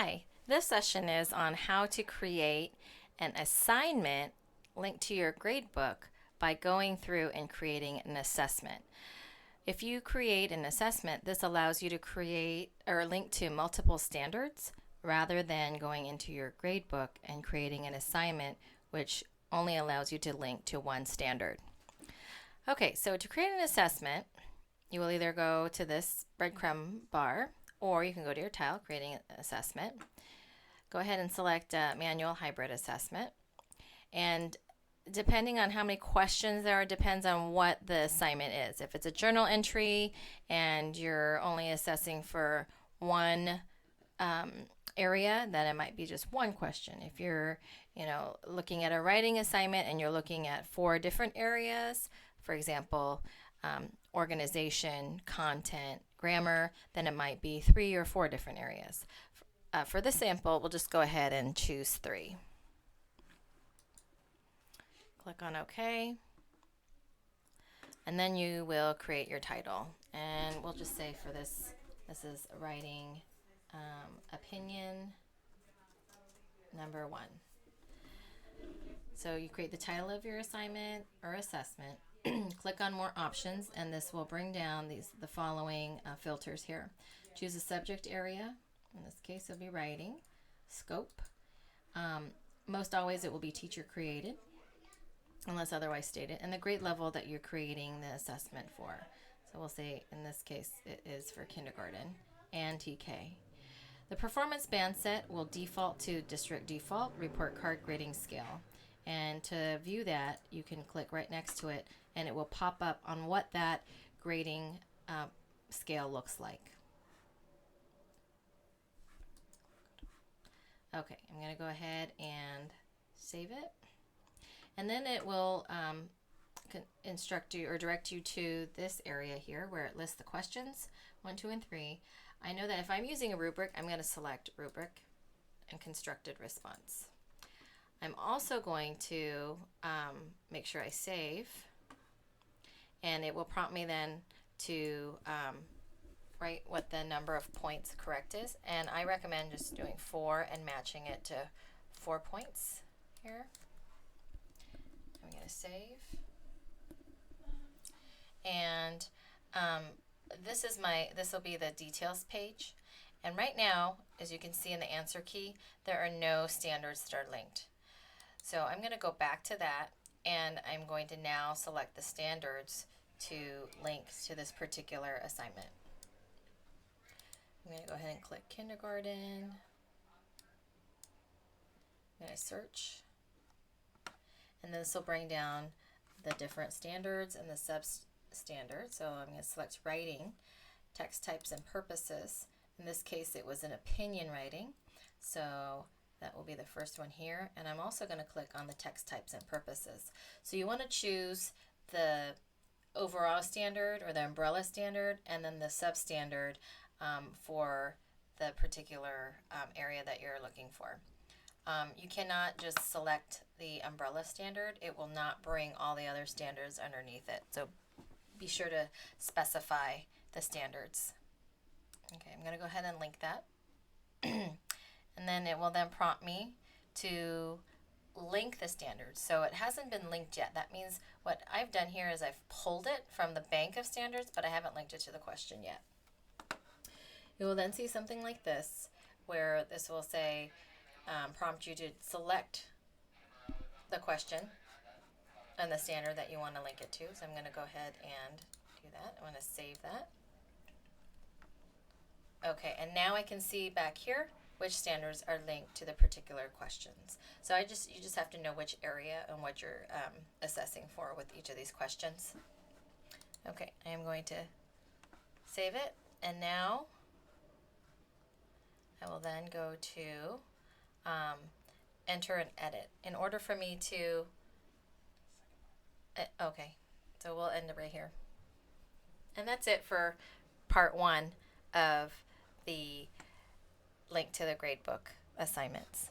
Hi, this session is on how to create an assignment linked to your gradebook by going through and creating an assessment. If you create an assessment, this allows you to create or link to multiple standards rather than going into your gradebook and creating an assignment which only allows you to link to one standard. Okay, so to create an assessment, you will either go to this breadcrumb bar or you can go to your tile, creating an assessment. Go ahead and select manual hybrid assessment. And depending on how many questions there are, depends on what the assignment is. If it's a journal entry and you're only assessing for one area, then it might be just one question. If you're, looking at a writing assignment and you're looking at 4 different areas, for example, organization, content, grammar, then it might be 3 or 4 different areas. For this sample, we'll just go ahead and choose 3. Click on OK. And then you will create your title. And we'll just say for this is writing opinion number 1. So you create the title of your assignment or assessment. Click on more options, and this will bring down the following filters here. Choose a subject area. In this case, it'll be writing. Scope. Most always it will be teacher created, unless otherwise stated, and the grade level that you're creating the assessment for. So we'll say in this case it is for kindergarten and TK. The performance band set will default to district default report card grading scale. And to view that, you can click right next to it and it will pop up on what that grading scale looks like. Okay, I'm going to go ahead and save it. And then it will instruct you or direct you to this area here where it lists the questions 1, 2, and 3. I know that if I'm using a rubric, I'm going to select rubric and constructed response. I'm also going to make sure I save, and it will prompt me then to write what the number of points correct is, and I recommend just doing 4 and matching it to 4 points here. I'm going to save, and this will be the details page, and right now, as you can see in the answer key, there are no standards that are linked. So I'm going to go back to that, and I'm going to now select the standards to link to this particular assignment. I'm going to go ahead and click kindergarten. I'm going to search, and this will bring down the different standards and the sub-standards. So I'm going to select writing, text types and purposes. In this case, it was an opinion writing, so that will be the first one here, and I'm also going to click on the text types and purposes. So you want to choose the overall standard or the umbrella standard and then the substandard for the particular area that you're looking for. You cannot just select the umbrella standard. It will not bring all the other standards underneath it. So be sure to specify the standards. Okay, I'm going to go ahead and link that. And then it will then prompt me to link the standards. So it hasn't been linked yet. That means what I've done here is I've pulled it from the bank of standards, but I haven't linked it to the question yet. You will then see something like this, where this will say, prompt you to select the question and the standard that you want to link it to. So I'm going to go ahead and do that. I'm going to save that. Okay, and now I can see back here which standards are linked to the particular questions. So you just have to know which area and what you're assessing for with each of these questions. Okay, I am going to save it, and now I will then go to enter and edit. In order for me to, okay, so we'll end it right here. And that's it for part 1 of the link to the gradebook assignments.